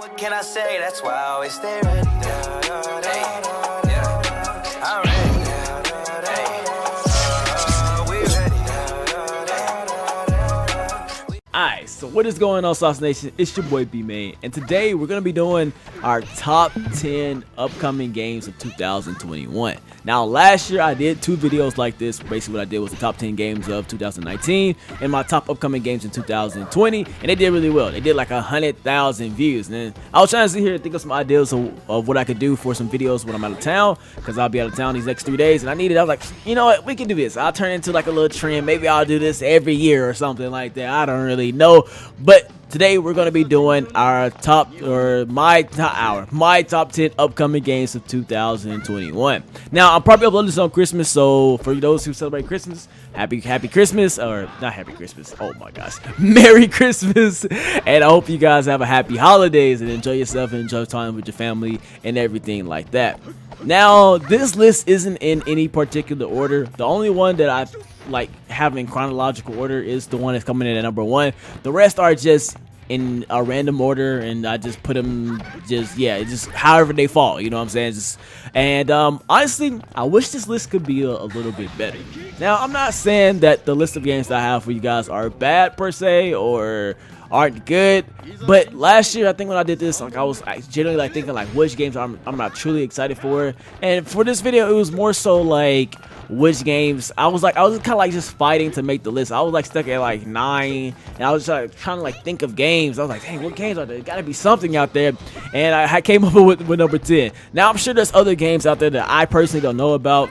What can I say? That's why I always stay ready. Hey, yeah, I'm ready. Hey, we ready. Alright, so what is going on, Sauce Nation? It's your boy iBeMaine, and today we're going to be doing our top 10 upcoming games of 2021. Now, last year I did 2 videos like this. Basically what I did was the top 10 games of 2019 and my top upcoming games in 2020, and they did really well. They did like 100,000 views, and I was trying to sit here and think of some ideas of what I could do for some videos when I'm out of town, because I'll be out of town these next 3 days, and I was like, you know what, we can do this. I'll turn into like a little trend. Maybe I'll do this every year or something like that. I don't really know, but today we're going to be doing our my top 10 upcoming games of 2021. Now, I'm probably uploading this on Christmas, so for those who celebrate Christmas, happy Christmas, or not happy Christmas, oh my gosh, Merry Christmas, and I hope you guys have a happy holidays and enjoy yourself and enjoy time with your family and everything like that. Now, this list isn't in any particular order. The only one that I have in chronological order is the one that's coming in at number 1. The rest are just in a random order, and I just put them just however they fall, you know what I'm saying? Honestly, I wish this list could be a little bit better. Now, I'm not saying that the list of games that I have for you guys are bad per se or aren't good, but last year I think when I did this, I was generally thinking which games I'm not truly excited for, and for this video it was more so which games I was kind of just fighting to make the list. I was stuck at 9, and I was trying to think of games. I was like, dang, what games are there? There gotta be something out there, and I came up with number 10. Now, I'm sure there's other games out there that I personally don't know about,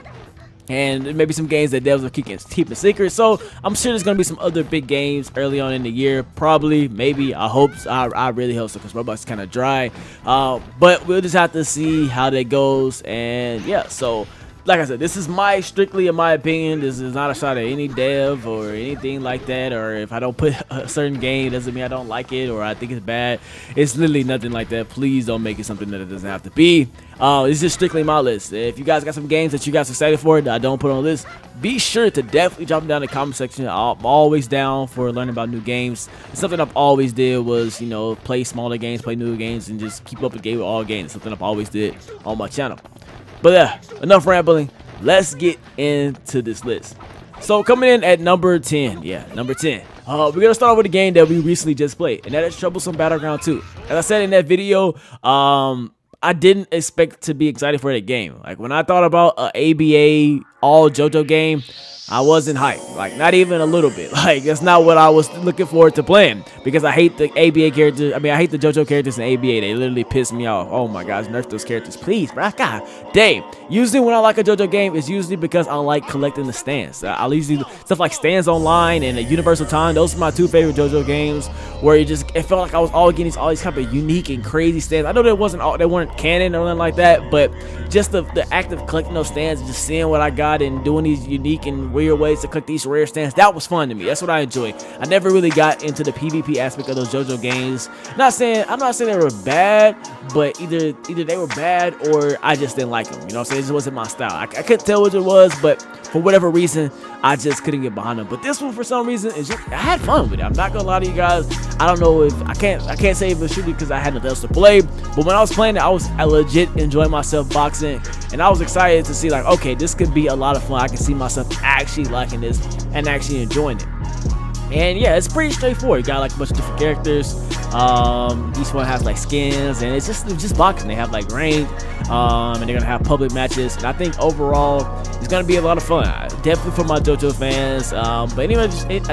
and maybe some games that devs are keeping secret. So I'm sure there's gonna be some other big games early on in the year. Probably, maybe, I hope so. I really hope so, because Roblox is kind of dry. But we'll just have to see how that goes. And yeah, so like I said, this is strictly in my opinion. This is not a shot at any dev or anything like that, or if I don't put a certain game, doesn't mean I don't like it or I think it's bad. It's literally nothing like that. Please don't make it something that it doesn't have to be. It's just strictly my list. If you guys got some games that you guys are excited for that I don't put on the list, be sure to definitely drop them down in the comment section. I'm always down for learning about new games. Something I've always did was, play smaller games, play new games, and just keep up to date with all games. Something I've always did on my channel. But yeah, enough rambling. Let's get into this list. So coming in at number 10, number 10. We're gonna start with a game that we recently just played, and that is Troublesome Battleground 2. As I said in that video, I didn't expect to be excited for that game. When I thought about an ABA all JoJo game, I wasn't hyped, not even a little bit. That's not what I was looking forward to playing, because I hate the ABA characters. I hate the JoJo characters in ABA. They literally piss me off. Oh my gosh, nerf those characters, please, bro. God dang. Usually when I like a JoJo game, it's usually because I like collecting the stands. I usually stuff like Stands Online and Universal Time. Those are my 2 favorite JoJo games, where it felt like I was all getting all these kind of unique and crazy stands. I know they weren't canon or nothing like that, but just the act of collecting those stands and just seeing what I got and doing these unique and weird ways to collect these rare stands, that was fun to me. That's what I enjoy. I never really got into the PvP aspect of those JoJo games. I'm not saying they were bad, but either they were bad or I just didn't like them. You know what I'm saying? It just wasn't my style. I couldn't tell what it was, but for whatever reason, I just couldn't get behind them. But this one, for some reason, I had fun with it. I'm not gonna lie to you guys. I don't know if I can't say if it's true because I had nothing else to play. But when I was playing it, I legit enjoyed myself boxing, and I was excited to see okay, this could be a lot of fun. I can see myself actually liking this and actually enjoying it. And yeah, it's pretty straightforward. You got a bunch of different characters. Each one has skins, and it's just boxing. They have rank, and they're gonna have public matches. And I think overall, it's gonna be a lot of fun. Definitely for my JoJo fans. But anyway,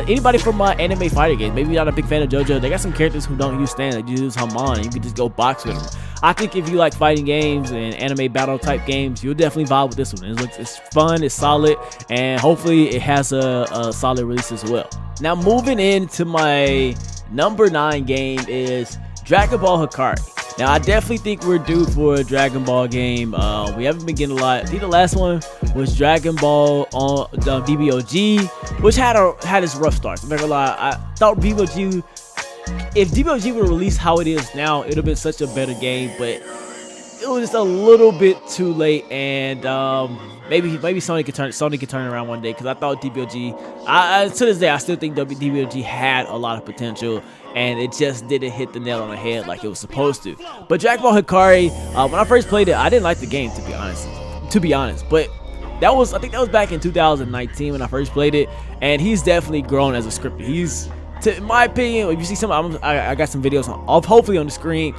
anybody from my anime fighter games. Maybe you're not a big fan of JoJo. They got some characters who don't use stands. They use Hamon, and you can just go box with them. I think if you like fighting games and anime battle type games, you'll definitely vibe with this one. It's fun, it's solid, and hopefully it has a solid release as well. Now, moving into my number 9 game is Dragon Ball Hakkari. Now, I definitely think we're due for a Dragon Ball game. We haven't been getting a lot. I think the last one was Dragon Ball on the DBOG, which had its rough starts. I'm not gonna lie. I thought if DBOG would release how it is now, it would have been such a better game. But it was just a little bit too late, and maybe Sony could turn it around one day, because I thought DBLG, to this day I still think DBLG had a lot of potential, and it just didn't hit the nail on the head like it was supposed to. But Dragon Ball Hakkari, when I first played it, I didn't like the game, to be honest, but I think that was back in 2019 when I first played it, and he's definitely grown as a scripter. He's, in my opinion, if you see some, I got some videos hopefully on the screen.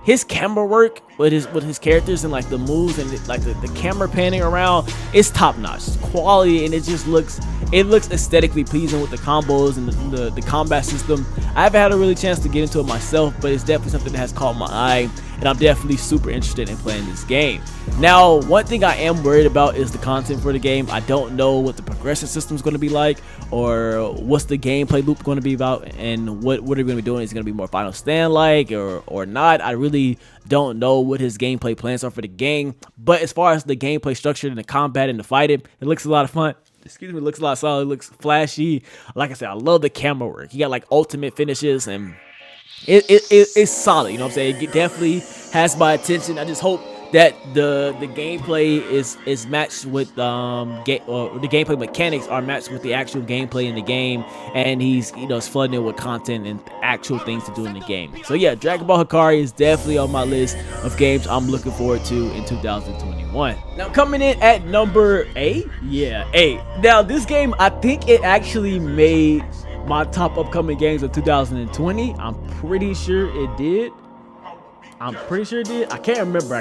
His camera work with his characters and like the moves and like the camera panning around, it's top notch quality, and it just looks aesthetically pleasing with the combos and the combat system. I haven't had a really chance to get into it myself, but it's definitely something that has caught my eye, and I'm definitely super interested in playing this game. Now, one thing I am worried about is the content for the game. I don't know what the progression system is going to be like, or what's the gameplay loop going to be about, and what are we going to be doing. Is it going to be more Final Stand like or not? I really don't know what his gameplay plans are for the game. But as far as the gameplay structure and the combat and the fighting, it looks a lot of fun. Excuse me, it looks a lot solid. It looks flashy. Like I said, I love the camera work. He got like ultimate finishes, and it's solid. You know what I'm saying? It definitely has my attention. I just hope that the gameplay is matched with the gameplay mechanics are matched with the actual gameplay in the game, and he's flooding it with content and actual things to do in the game. So yeah, Dragon Ball Hakkari is definitely on my list of games I'm looking forward to in 2021. Now, coming in at number 8, yeah, 8. Now this game, I think it actually made my top upcoming games of 2020. I'm pretty sure it did. I can't remember,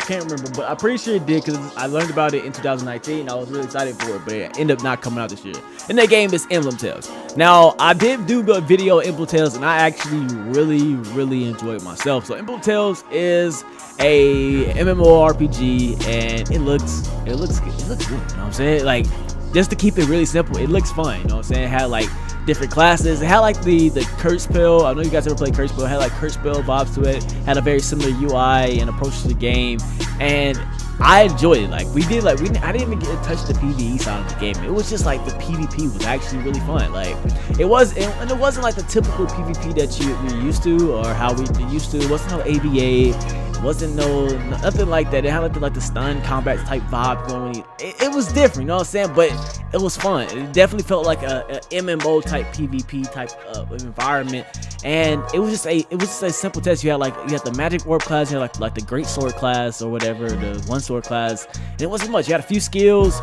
but I'm pretty sure it did, because I learned about it in 2019. And I was really excited for it, but it ended up not coming out this year. And that game is Emblem Tales. Now, I did do a video of Emblem Tales, and I actually really enjoyed myself. So Emblem Tales is a MMORPG, and it looks good. You know what I'm saying? Like, just to keep it really simple, it looks fun. You know what I'm saying? It had like different classes. It had like the curse spell. I know you guys ever played curse spell. It had like curse spell vibes to it. Had a very similar UI and approach to the game, and I enjoyed it. Like I didn't even get to touch the PvE side of the game. It was just like the PvP was actually really fun. Like it wasn't like the typical PvP that you're used to, or how we used to. It wasn't no ABA. It wasn't nothing like that. It had like the stun combat type vibe going. It was different, you know what I'm saying? But it was fun. It definitely felt like a MMO type PvP type of environment, and it was just a simple test. You had the magic orb class, you had like the great sword class or whatever, the one sword class, and it wasn't much. You had a few skills,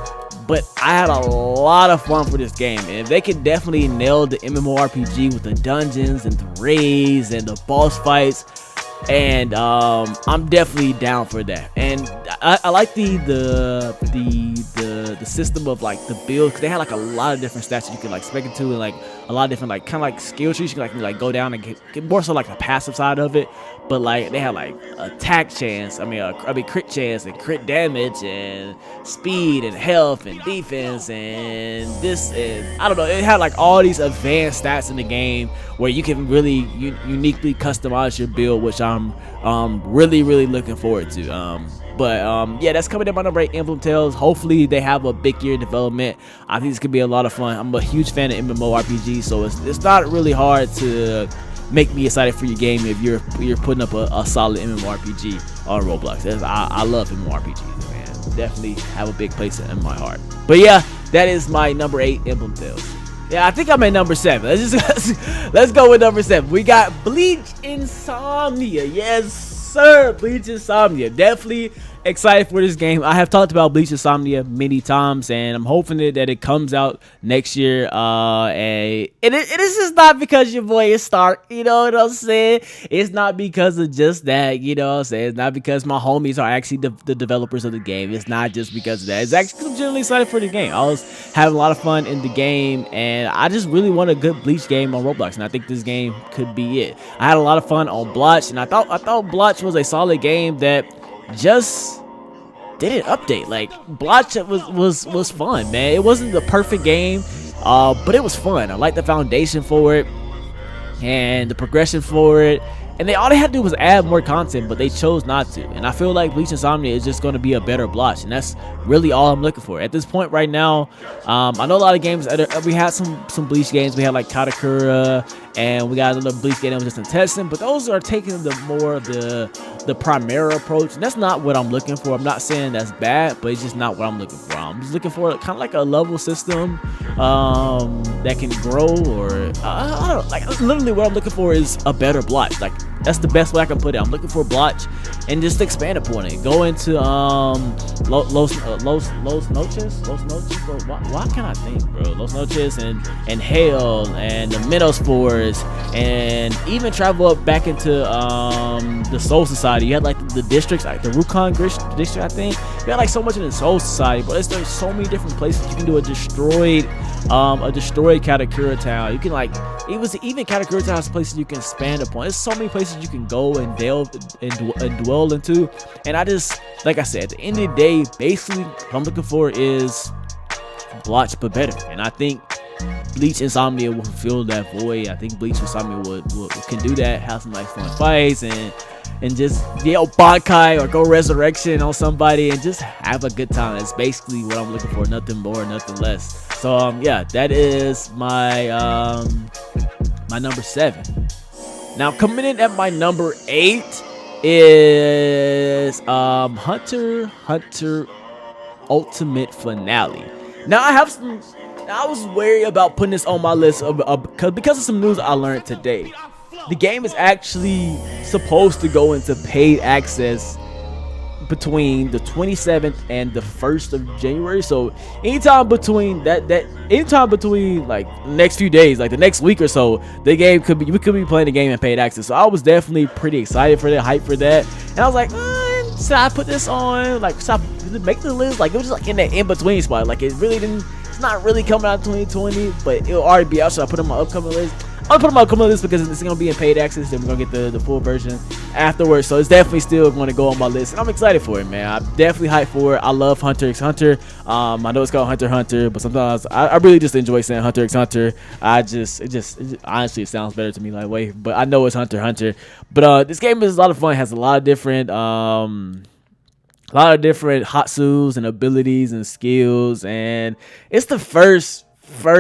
but I had a lot of fun for this game, and if they could definitely nail the MMORPG with the dungeons and the raids and the boss fights, and I'm definitely down for that. And I like the system of like the build, because they had like a lot of different stats you can like spec into, and like a lot of different like kind of like skill trees you can like go down and get more so like the passive side of it. But like they had like attack chance, I mean crit chance and crit damage and speed and health and defense and this, and I don't know, it had like all these advanced stats in the game where you can really uniquely customize your build, which I'm really looking forward to. Yeah, that's coming in my number 8, Emblem Tales. Hopefully they have a big year in development. I think this could be a lot of fun. I'm a huge fan of MMORPGs, so it's not really hard to make me excited for your game if you're putting up a solid MMORPG on Roblox. I love MMORPGs, man. Definitely have a big place in my heart. But yeah, that is my number 8, Emblem Tales. Yeah, I think I'm at number 7. Let's go with number 7. We got Bleach Insomnia. Yes, sir. Bleach Insomnia. Definitely excited for this game. I have talked about Bleach Insomnia many times, and I'm hoping that it comes out next year. And this is not because your boy is Stark, you know what I'm saying? It's not because of just that, you know what I'm saying? It's not because my homies are actually the developers of the game. It's not just because of that. It's actually because I'm generally excited for the game. I was having a lot of fun in the game, and I just really want a good Bleach game on Roblox, and I think this game could be it. I had a lot of fun on Bleach, and I thought Bleach was a solid game that just didn't update. Like Bleach was fun, man. It wasn't the perfect game, but it was fun. I like the foundation for it and the progression for it, and all they had to do was add more content, but they chose not to. And I feel like Bleach Insomnia is just going to be a better Bleach, and that's really all I'm looking for at this point right now. I know a lot of games, we had some Bleach games. We had like Katakura and we got another Bleach game that was just in testing. But those are taking the more of the Primera approach, and that's not what I'm looking for. I'm not saying that's bad, but it's just not what I'm looking for. I'm just looking for kind of like a level system that can grow, or I don't know, like literally what I'm looking for is a better Blotch. Like that's the best way I can put it. I'm looking for a Blotch and just expand upon it. Go into Los Noches. Why can't I think, bro? Los Noches and Hale and the Metaspores, and even travel up back into the Soul Society. You had like the districts, like the Rukon district, I think. You had like so much in the Soul Society, but there's so many different places you can do a destroyed Katakura town. You can like even Katakura town has places you can expand upon. There's so many places you can go and delve and dwell into. And I just, like I said, at the end of the day, basically what I'm looking for is Blotch but better. And I think Bleach Insomnia will fill that void. I think Bleach Insomnia can do that, have some like fun fights and just yell Bankai or go Resurrection on somebody and just have a good time. That's basically what I'm looking for, nothing more, nothing less. So yeah, that is my my number 7. Now coming in at my number 8 is Hunter x Hunter Ultimate Finale. Now I was wary about putting this on my list because of some news I learned today. The game is actually supposed to go into paid access between the 27th and the 1st of January. So anytime between anytime between like next few days, like the next week or so, we could be playing the game in paid access. So I was definitely pretty excited for that, hyped for that, and I was like, should I put this on? Like, should I make the list? Like, it was just like in that in between spot. Like, it's not really coming out 2020, but it'll already be out. So I put it on my upcoming list. I'll put them on a couple of this because it's gonna be in paid access. Then we're gonna get the full version afterwards. So it's definitely still going to go on my list, and I'm excited for it, man. I'm definitely hyped for it. I love Hunter x Hunter. I know it's called Hunter x Hunter, but sometimes I really just enjoy saying Hunter x Hunter. Honestly, it sounds better to me that way. But I know it's Hunter x Hunter. But this game is a lot of fun. It has a lot of different Hatsus and abilities and skills, and it's the first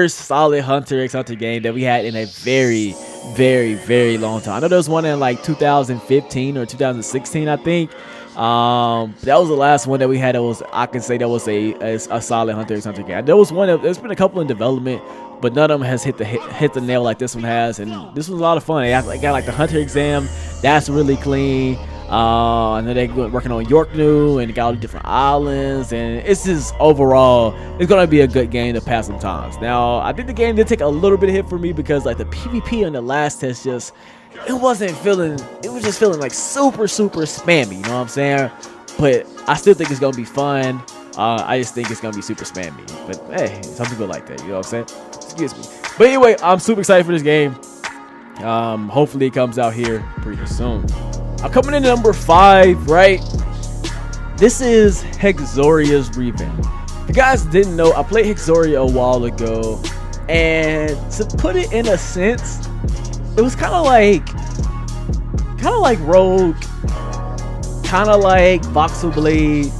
solid Hunter x Hunter game that we had in a very, very, very long time. I know there was one in like 2015 or 2016, I think. That was the last one that we had. I can say that was a solid Hunter x Hunter game. There's been a couple in development, but none of them has hit the nail like this one has. And this was a lot of fun. They got like the Hunter exam. That's really clean. And then they're working on York New and got all the different islands, and it's just overall it's gonna be a good game to pass some times. Now I think the game did take a little bit of hit for me because like the PvP on the last test it was just feeling like super spammy, you know what I'm saying? But I still think it's gonna be fun. I just think it's gonna be super spammy, but hey, some people like that, you know what I'm saying? Excuse me. But anyway, I'm super excited for this game. Hopefully it comes out here pretty soon. Coming in at number 5, right? This is Hexoria's Revamp. If you guys didn't know, I played Hexoria a while ago, and to put it in a sense, it was kind of like Rogue, kind of like Voxel Blade,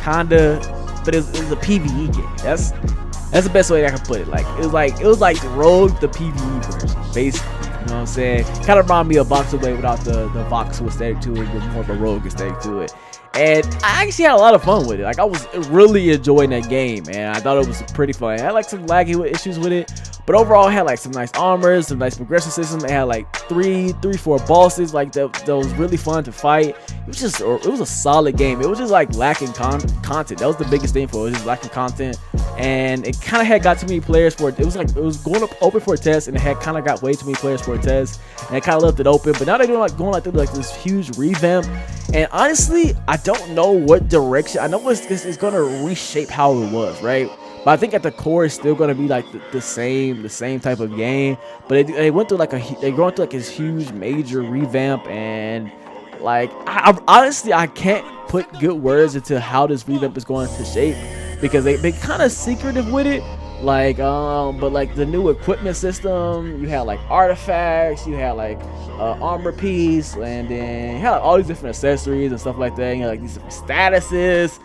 but it was a PvE game. That's the best way I can put it. Like it was like Rogue, the PvE version, basically. You know what I'm saying? Kind of remind me of Voxel Blade without the voxel aesthetic to it, but more of a rogue aesthetic to it. And I actually had a lot of fun with it. Like I was really enjoying that game, man. I thought it was pretty fun. I had like some laggy issues with it, but overall it had like some nice armor, some nice progression system. It had like 4 bosses like that was really fun to fight. It was a solid game. It was just like lacking content. That was the biggest thing for it. It was just lacking content, and it kind of had got too many players for it. It was going up open for a test, and it had kind of got way too many players for a test, and it kind of left it open. But now they're going through this huge revamp, and honestly, I don't know what direction. I know it's going to reshape how it was, right? But I think at the core it's still going to be like the same type of game. But they went through they're going through like this huge major revamp, and like honestly I can't put good words into how this revamp is going to shape because they've been kind of secretive with it. Like but like the new equipment system, you had like artifacts, you had like armor piece, and then you had like, all these different accessories and stuff like that. You know, like these different statuses,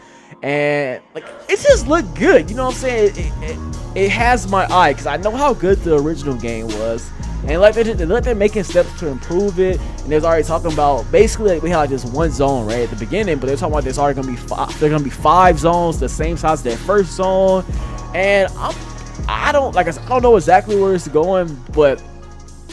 and like it just looked good. You know what I'm saying? It has my eye because I know how good the original game was, and like they're making steps to improve it. And they're already talking about basically like, we had like this one zone right at the beginning, but they're talking about there's already gonna be be 5 zones the same size as their first zone. And I don't know exactly where it's going, but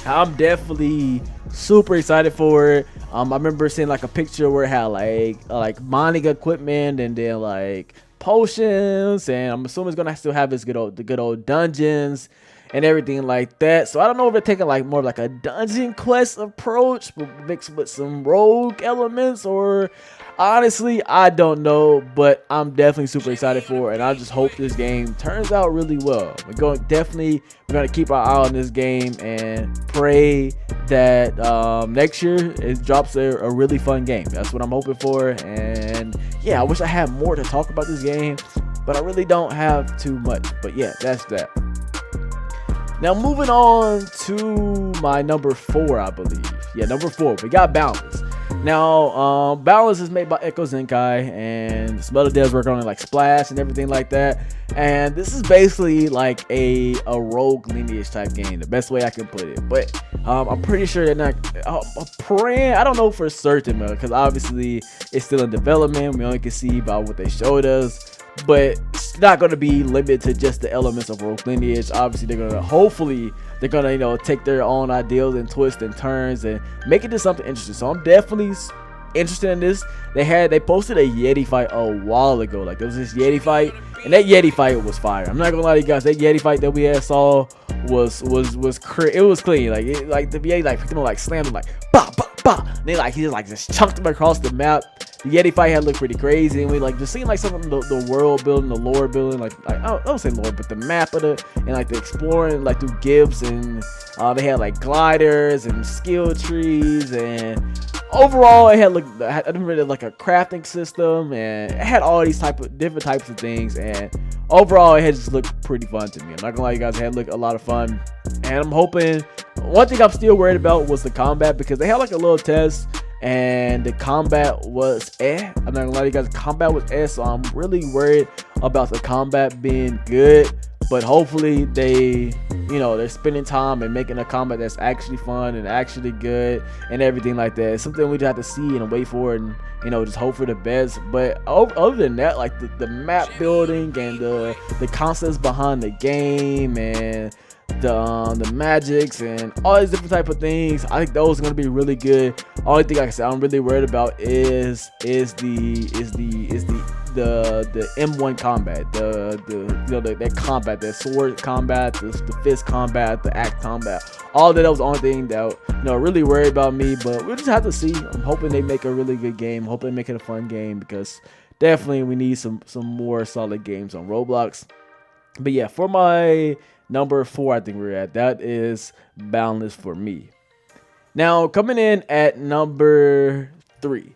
I'm definitely super excited for it. I remember seeing like a picture where it had like mining equipment and then like potions, and I'm assuming it's gonna still have its the good old dungeons and everything like that. So I don't know if they're taking like more of like a dungeon quest approach mixed with some rogue elements, or honestly I don't know, but I'm definitely super excited for it, and I just hope this game turns out really well. We're gonna keep our eye on this game and pray that next year it drops a really fun game. That's what I'm hoping for. And yeah, I wish I had more to talk about this game, but I really don't have too much. But yeah, that's that. Now moving on to my number 4, I believe. Yeah, number 4, we got Balance. Now, Balance is made by Echo Zenkai, and some other devs work on it like Splash and everything like that. And this is basically like a rogue lineage type game, the best way I can put it. But I'm pretty sure they're not. I don't know for certain, because obviously it's still in development. We only can see by what they showed us. But it's not going to be limited to just the elements of rogue lineage. Obviously, hopefully they're gonna take their own ideas and twists and turns and make it into something interesting. So I'm definitely interested in this. They posted a Yeti fight a while ago. Like there was this Yeti fight, and that Yeti fight was fire. I'm not gonna lie to you guys. That Yeti fight that we saw was clean. Like the Yeti like picked him up, like slammed him like bah bah bah. And then he just chunked him across the map. The Yeti fight had looked pretty crazy, and we just seeing like something the world building, the lore building, like I don't say lore, but the map of and like the exploring like through gifts, and they had like gliders and skill trees, and overall it had like a crafting system, and it had all these different types of things, and overall it had just looked pretty fun to me. I'm not gonna lie, you guys, it had looked a lot of fun, and I'm hoping. One thing I'm still worried about was the combat, because they had like a little test. And the combat was I'm not gonna lie to you guys, the combat was so I'm really worried about the combat being good. But hopefully they're spending time and making a combat that's actually fun and actually good and everything like that. It's something we just have to see and wait for, and just hope for the best. But other than that, like the map building and the concepts behind the game and the magics and all these different type of things, I think those are gonna be really good. Only thing like I said I'm really worried about is the M1 combat, that combat, that sword combat, the fist combat, the axe combat. All that was the only thing that really worried about me. But we'll just have to see. I'm hoping they make a really good game. I'm hoping they make it a fun game, because definitely we need some more solid games on Roblox. But yeah, for my number 4, I think we're at, that is Boundless for me. Now coming in at number 3.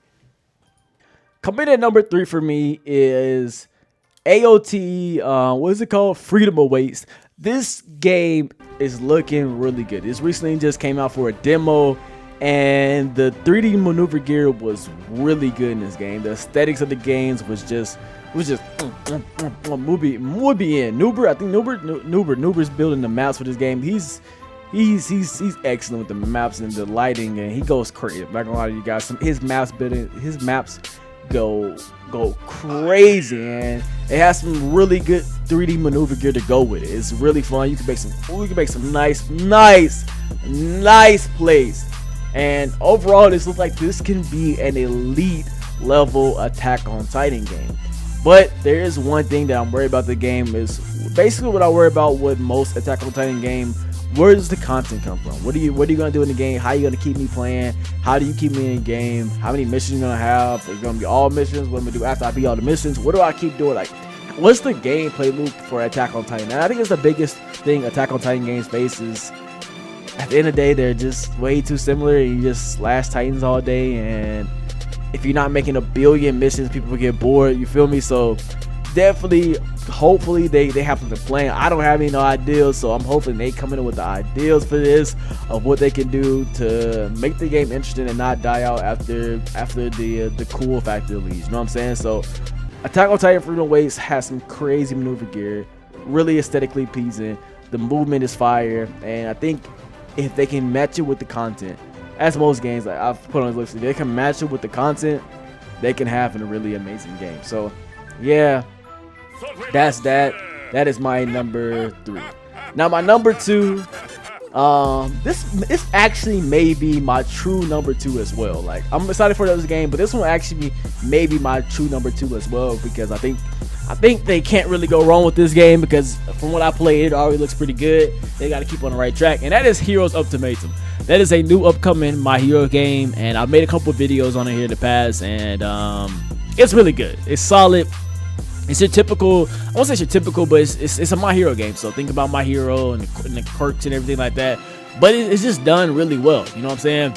Coming in at number 3 for me is AOT. What is it called? Freedom Awaits. This game is looking really good. This recently just came out for a demo, and the 3D maneuver gear was really good in this game. The aesthetics of the games was just muy bien. Nuber, I think Nuber's building the maps for this game. He's excellent with the maps and the lighting, and he goes crazy. I'm not gonna lie to you guys, his maps go crazy, and it has some really good 3D maneuver gear to go with it. It's really fun. You can make some nice plays. And overall, this looks like this can be an elite level Attack on Titan game. But there is one thing that I'm worried about the game, is basically what I worry about with most Attack on Titan game. Where does the content come from? What are you gonna do in the game? How are you gonna keep me playing? How do you keep me in the game? How many missions you gonna have? Are you gonna be all missions? What am I gonna do after I beat all the missions? What do I keep doing? Like, what's the gameplay loop for Attack on Titan? And I think it's the biggest thing Attack on Titan games faces. At the end of the day, they're just way too similar. You just slash Titans all day, and if you're not making a billion missions, people will get bored. You feel me? So definitely, hopefully they have something planned. I don't have any ideas, so I'm hoping they come in with the ideas for this, of what they can do to make the game interesting and not die out after the cool factor leaves. You know what I'm saying? So Attack on Titan Freedom Awaits has some crazy maneuver gear, really aesthetically pleasing. The movement is fire, and I think if they can match it with the content. As most games like I've put on this list, if they can match it with the content, they can have a really amazing game. So yeah, that's that. That is my number 3. Now my number 2, this actually may be my true number 2 as well. Like, I'm excited for this game, but this one actually may be my true number 2 as well, because I think they can't really go wrong with this game, because from what I played, it already looks pretty good. They got to keep on the right track, and that is Heroes Ultimatum. That is a new upcoming My Hero game, and I've made a couple videos on it here in the past, and it's really good. It's solid. It's your typical, I won't say it's your typical, but it's a My Hero game. So think about My Hero and the quirks and everything like that. But it's just done really well. You know what I'm saying?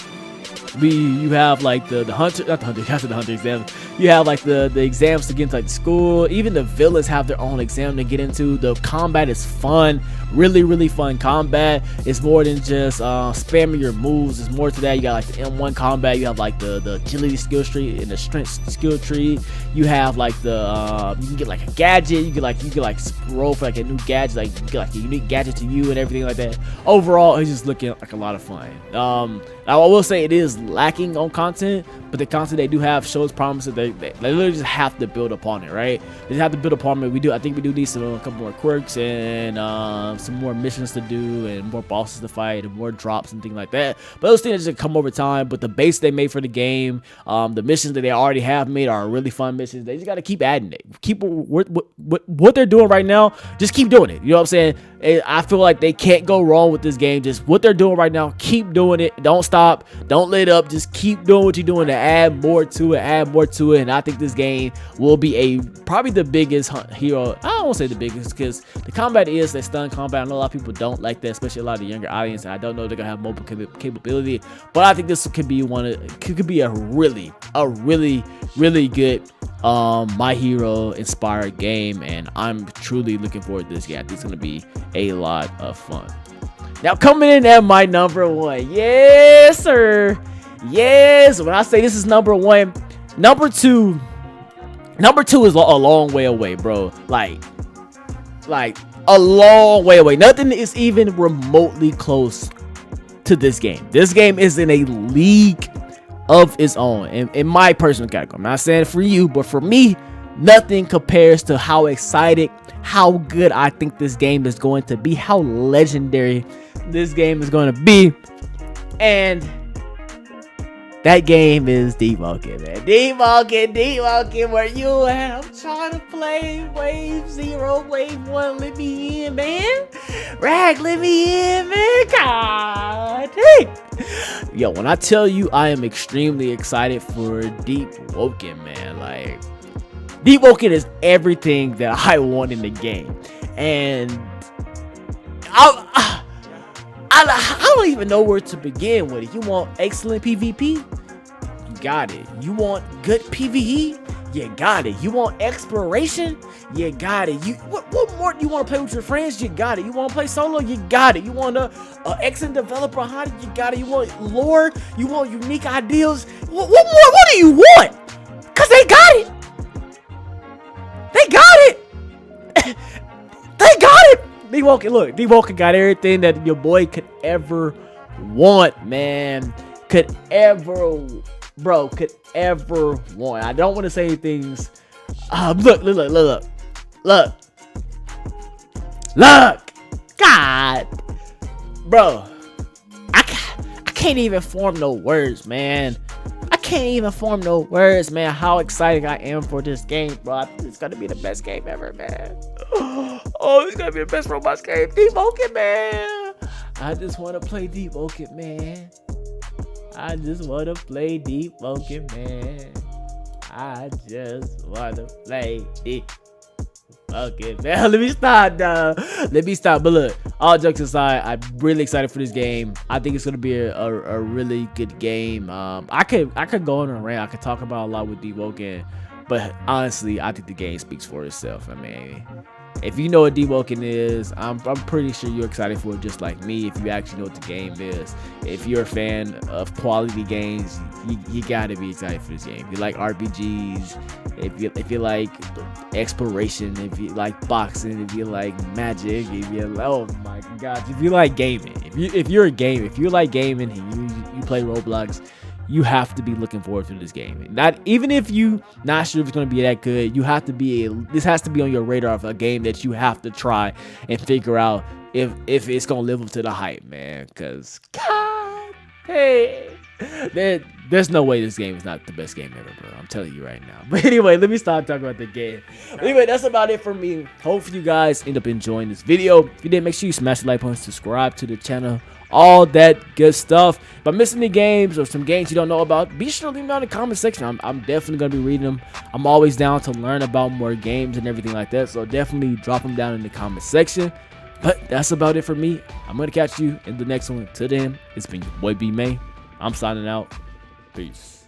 You have like the hunter, not the hunter, after the hunter exam. You have like the exams to get into like school. Even the villains have their own exam to get into. The combat is fun, really fun combat. It's more than just spamming your moves. It's more to that. You got like the M1 combat. You have like the agility skill tree and the strength skill tree. You have like the you can get like a gadget. You can like roll for like a new gadget. Like you get like a unique gadget to you and everything like that. Overall, it's just looking like a lot of fun. I will say it is lacking on content, but the content they do have shows promise that they literally just have to build upon it, right? They just have to build upon it. I think we do need a couple more quirks and some more missions to do and more bosses to fight and more drops and things like that. But those things just come over time. But the base they made for the game, the missions that they already have made are really fun missions. They just got to keep adding it. Keep what they're doing right now. Just keep doing it. You know what I'm saying? I feel like they can't go wrong with this game. Just what they're doing right now, keep doing it. Don't stop. Don't let up. Just keep doing what you're doing to add more to it. And I think this game will be probably the biggest hero. I don't want to say the biggest, because the combat is that stun combat. I know a lot of people don't like that, especially a lot of the younger audience. And I don't know if they're gonna have mobile capability, but I think this could be a really good My Hero inspired game, and I'm truly looking forward to this game. I think it's gonna be a lot of fun. Now coming in at my number 1, yes sir, yes. When I say this is number 1, number 2 is a long way away, bro. Like a long way away. Nothing is even remotely close to this game. This game is in a league of its own, in my personal category. I'm not saying for you, but for me, nothing compares to how excited, how good I think this game is going to be, how legendary this game is going to be. And that game is Demokin, man. Demokin, where you at? I'm trying to play Wave 0, Wave 1. Let me in, man. Rag, let me in, man. God dang. Yo, when I tell you I am extremely excited for Demokin, man. Like, Demokin is everything that I want in the game. And I don't even know where to begin with it. You want excellent PvP? You got it. You want good PvE? You got it. You want exploration? You got it. What more? You want to play with your friends? You got it. You want to play solo? You got it. You want a excellent developer behind it? You got it. You want lore? You want unique ideas? What more? What do you want? Cause they got it. They got it. They got it. Demokin, look, Demokin got everything that your boy could ever want, man. Could ever want. I don't want to say things. Look. God, bro, I can't even form no words, man. How excited I am for this game, bro. It's gonna be the best game ever, man. Oh, it's gonna be the best Roblox game. Demokin, man. I just wanna play Demokin, man. I just wanna play Demokin, man. Let me stop. But look, all jokes aside, I'm really excited for this game. I think it's gonna be a really good game. I could go on a rant. I could talk about a lot with Demokin, but honestly, I think the game speaks for itself. I mean, If you know what dewoking is, I'm pretty sure you're excited for it just like me. If you actually know what the game is, if you're a fan of quality games, you gotta be excited for this game. If you like RPGs, if you like exploration, if you like boxing, if you like magic, if you oh my gosh, if you like gaming, if you're a gamer, if you like gaming and you play Roblox, you have to be looking forward to this game. Not even if you not sure if it's going to be that good, you have to be this has to be on your radar of a game that you have to try and figure out if it's going to live up to the hype, man. Because God, hey, there's no way this game is not the best game ever, bro. I'm telling you right now. But anyway, let me stop talking about the game. Anyway, that's about it for me. Hopefully you guys end up enjoying this video. If you did, make sure you smash the like button, subscribe to the channel, all that good stuff. If I'm missing any games or some games you don't know about, be sure to leave them down in the comment section. I'm definitely going to be reading them. I'm always down to learn about more games and everything like that, so definitely drop them down in the comment section. But that's about it for me. I'm going to catch you in the next one. Till then, it's been your boy iBeMaine. I'm signing out. Peace.